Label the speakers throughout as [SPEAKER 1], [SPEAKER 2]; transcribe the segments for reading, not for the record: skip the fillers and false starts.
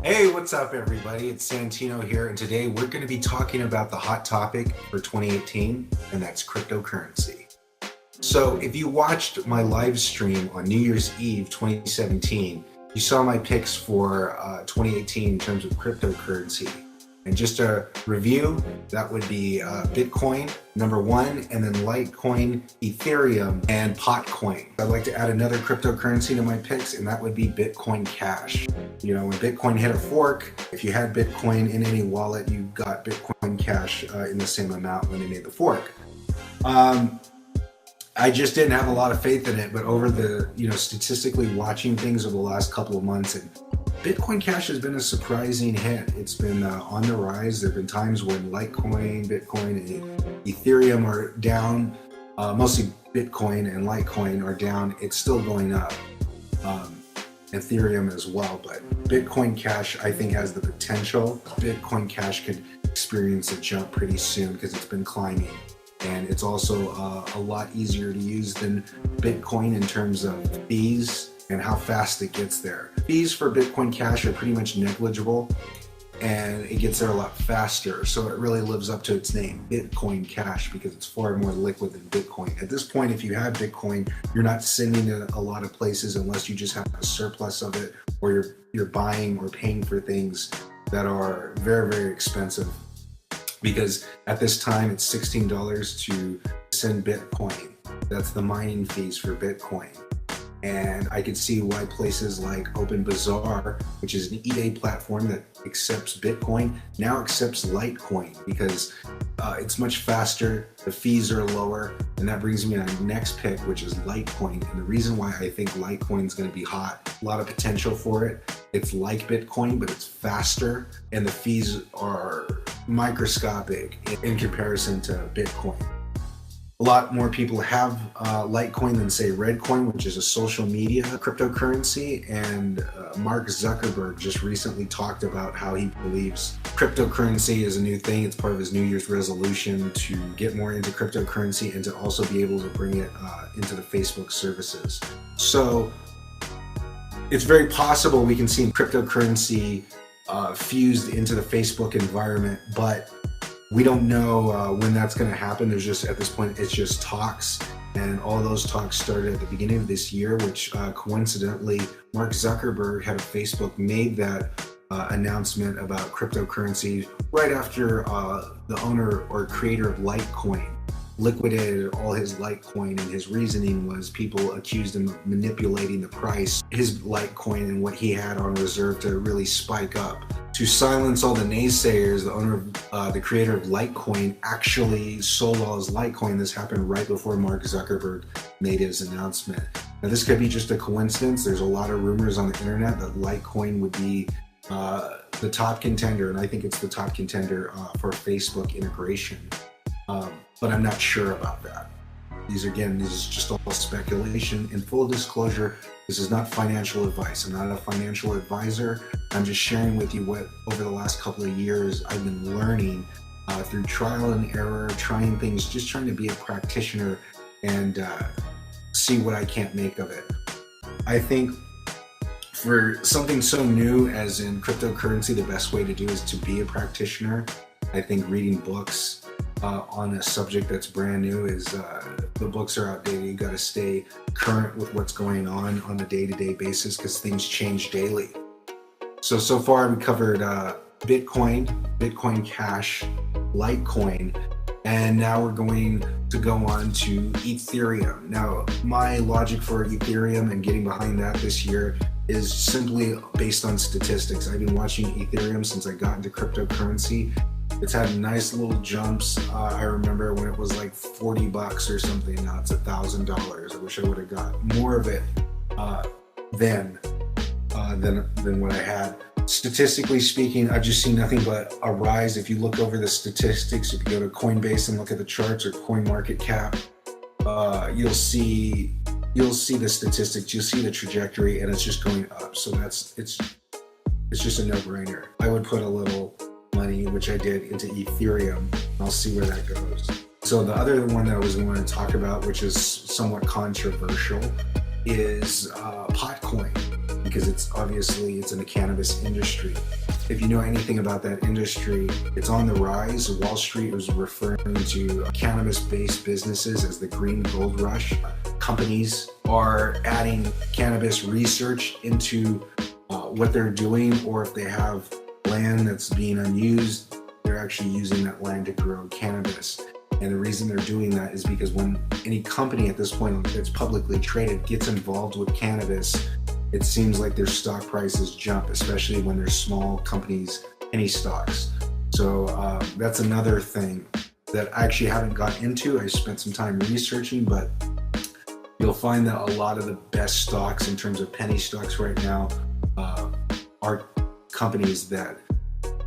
[SPEAKER 1] Hey, what's up everybody? It's Santino here, and today we're going to be talking about the hot topic for 2018, and that's cryptocurrency. So if you watched my live stream on New Year's Eve 2017, you saw my picks for 2018 in terms of cryptocurrency. And just a review, that would be Bitcoin, number one, and then Litecoin, Ethereum, and Potcoin. I'd like to add another cryptocurrency to my picks, and that would be Bitcoin Cash. You know, when Bitcoin hit a fork, if you had Bitcoin in any wallet, you got Bitcoin Cash in the same amount when they made the fork. I just didn't have a lot of faith in it, but over the, statistically watching things over the last couple of months, and Bitcoin Cash has been a surprising hit. It's been on the rise. There have been times when Litecoin, Bitcoin, and Ethereum are down. Mostly Bitcoin and Litecoin are down. It's still going up. Ethereum as well, but Bitcoin Cash I think has the potential. Bitcoin Cash could experience a jump pretty soon because it's been climbing. And it's also a lot easier to use than Bitcoin in terms of fees and how fast it gets there. Fees for Bitcoin Cash are pretty much negligible, and it gets there a lot faster. So it really lives up to its name, Bitcoin Cash, because it's far more liquid than Bitcoin. At this point, if you have Bitcoin, you're not sending it a lot of places unless you just have a surplus of it, or you're buying or paying for things that are very, very expensive. Because at this time, it's $16 to send Bitcoin. That's the mining fees for Bitcoin. And I could see why places like OpenBazaar, which is an eBay platform that accepts Bitcoin, now accepts Litecoin because it's much faster, the fees are lower, and that brings me to my next pick, which is Litecoin. And the reason why I think Litecoin is going to be hot, a lot of potential for it. It's like Bitcoin, but it's faster, and the fees are microscopic in comparison to Bitcoin. A lot more people have Litecoin than say Redcoin, which is a social media cryptocurrency. And Mark Zuckerberg just recently talked about how he believes cryptocurrency is a new thing. It's part of his New Year's resolution to get more into cryptocurrency and to also be able to bring it into the Facebook services. So it's very possible we can see cryptocurrency fused into the Facebook environment, but we don't know when that's going to happen. There's just, at this point, it's just talks. And all those talks started at the beginning of this year, which coincidentally, Mark Zuckerberg, head of Facebook, made that announcement about cryptocurrency right after the owner or creator of Litecoin liquidated all his Litecoin, and his reasoning was people accused him of manipulating the price, his Litecoin and what he had on reserve to really spike up. To silence all the naysayers, the owner of the creator of Litecoin actually sold all his Litecoin. This happened right before Mark Zuckerberg made his announcement. Now this could be just a coincidence. There's a lot of rumors on the internet that Litecoin would be the top contender, and I think it's the top contender for Facebook integration. But I'm not sure about that. This is just all speculation. In full disclosure, this is not financial advice. I'm not a financial advisor. I'm just sharing with you what over the last couple of years I've been learning through trial and error, trying things, just trying to be a practitioner and see what I can't make of it. I think for something so new as in cryptocurrency, the best way to do is to be a practitioner. I think reading books on a subject that's brand new is the books are outdated. You got to stay current with what's going on a day-to-day basis because things change daily. So far we covered Bitcoin, Bitcoin Cash, Litecoin, and now we're going to go on to Ethereum. Now, my logic for Ethereum and getting behind that this year is simply based on statistics. I've been watching Ethereum since I got into cryptocurrency. It's had nice little jumps. I remember when it was like $40 or something. Now it's $1,000. I wish I would have got more of it then than what I had. Statistically speaking, I've just seen nothing but a rise. If you look over the statistics, if you go to Coinbase and look at the charts or CoinMarketCap, you'll see the statistics, you'll see the trajectory, and it's just going up. So it's just a no-brainer. I would put a little money, which I did, into Ethereum. I'll see where that goes. So the other one that I was going to talk about, which is somewhat controversial, is Potcoin. because it's in the cannabis industry. If you know anything about that industry, it's on the rise. Wall Street was referring to cannabis-based businesses as the green gold rush. Companies are adding cannabis research into what they're doing, or if they have land that's being unused, they're actually using that land to grow cannabis. And the reason they're doing that is because when any company at this point that's publicly traded gets involved with cannabis, it seems like their stock prices jump, especially when they're small companies, penny stocks. So that's another thing that I actually haven't got into. I spent some time researching, but you'll find that a lot of the best stocks in terms of penny stocks right now are companies that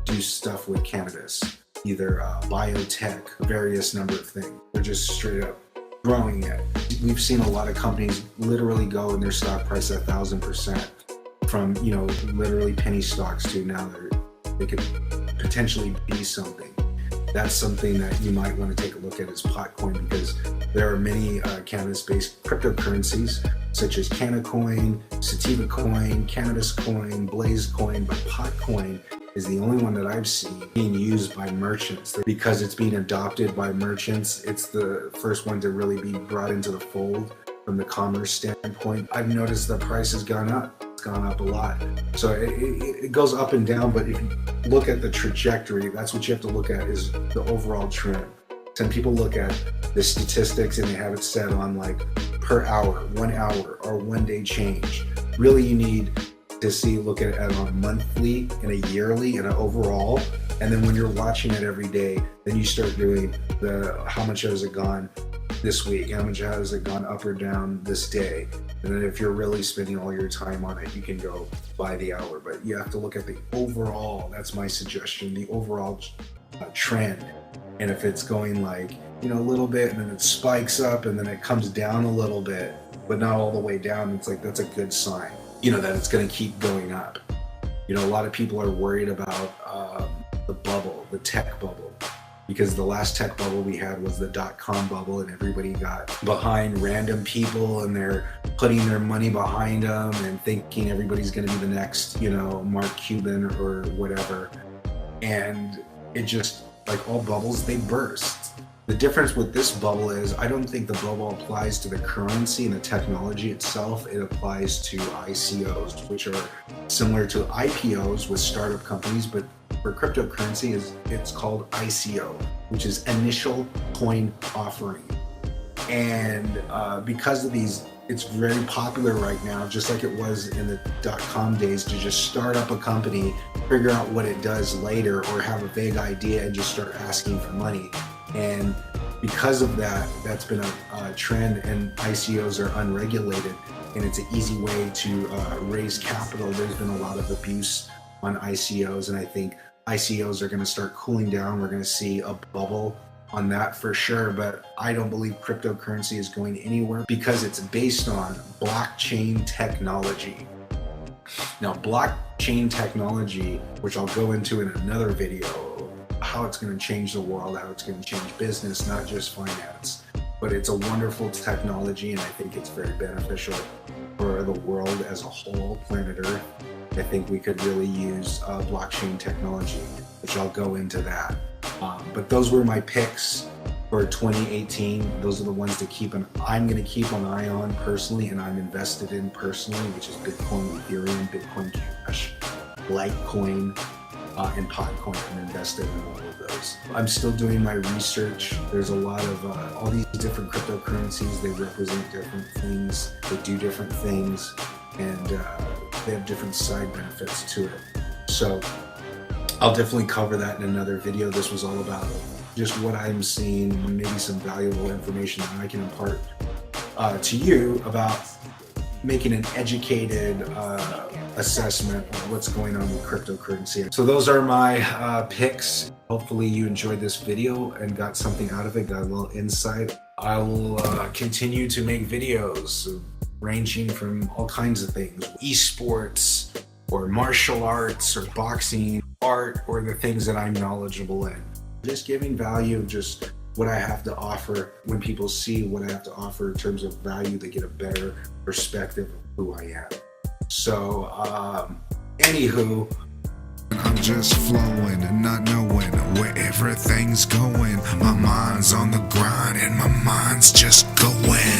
[SPEAKER 1] do stuff with cannabis, either biotech, various number of things. They're just straight up growing it. We've seen a lot of companies literally go in their stock price 1,000% from, literally penny stocks to now they could potentially be something. That's something that you might want to take a look at as Potcoin, because there are many cannabis-based cryptocurrencies such as Canacoin, Sativa Coin, Cannabis Coin, Blaze Coin, but Potcoin is the only one that I've seen being used by merchants. Because it's being adopted by merchants, it's the first one to really be brought into the fold from the commerce standpoint. I've noticed the price has gone up. It's gone up a lot. So it goes up and down, but if you look at the trajectory, that's what you have to look at, is the overall trend. Some people look at the statistics and they have it set on like per hour, 1 hour, or 1 day change. Really, you need to look at it on a monthly and a yearly and an overall. And then when you're watching it every day, then you start doing how much has it gone this week, how much has it gone up or down this day. And then if you're really spending all your time on it, you can go by the hour. But you have to look at the overall. That's my suggestion, the overall trend. And if it's going like, a little bit, and then it spikes up and then it comes down a little bit, but not all the way down, it's like, that's a good sign, that it's going to keep going up. A lot of people are worried about the bubble, the tech bubble, because the last tech bubble we had was the .com bubble, and everybody got behind random people and they're putting their money behind them and thinking everybody's going to be the next, Mark Cuban or whatever. And it just, like all bubbles, they burst. The difference with this bubble is I don't think the bubble applies to the currency and the technology itself. It applies to ICOs, which are similar to IPOs with startup companies, but for cryptocurrency, it's called ICO, which is initial coin offering. And because of these, it's very popular right now, just like it was in the .com days, to just start up a company, figure out what it does later, or have a vague idea and just start asking for money. And because of that, that's been a trend, and ICOs are unregulated, and it's an easy way to raise capital. There's been a lot of abuse on ICOs, and I think ICOs are going to start cooling down. We're going to see a bubble on that for sure, but I don't believe cryptocurrency is going anywhere because it's based on blockchain technology. Now, blockchain technology, which I'll go into in another video, how it's going to change the world, how it's going to change business, not just finance. But it's a wonderful technology, and I think it's very beneficial for the world as a whole, planet Earth. I think we could really use blockchain technology, which I'll go into that. But those were my picks for 2018. Those are the ones I'm going to keep an eye on personally, and I'm invested in personally, which is Bitcoin, Ethereum, Bitcoin Cash, Litecoin, and Potcoin. I'm invested in all of those. I'm still doing my research. There's a lot of all these different cryptocurrencies. They represent different things. They do different things, and they have different side benefits to it. So I'll definitely cover that in another video. This was all about just what I'm seeing, maybe some valuable information that I can impart to you about making an educated assessment of what's going on with cryptocurrency. So those are my picks. Hopefully you enjoyed this video and got something out of it, got a little insight. I will continue to make videos ranging from all kinds of things, esports or martial arts or boxing, art, or the things that I'm knowledgeable in. Just giving value, just what I have to offer. When people see what I have to offer in terms of value, they get a better perspective of who I am. So, anywho,
[SPEAKER 2] I'm just flowing and not knowing where everything's going. My mind's on the grind and my mind's just going.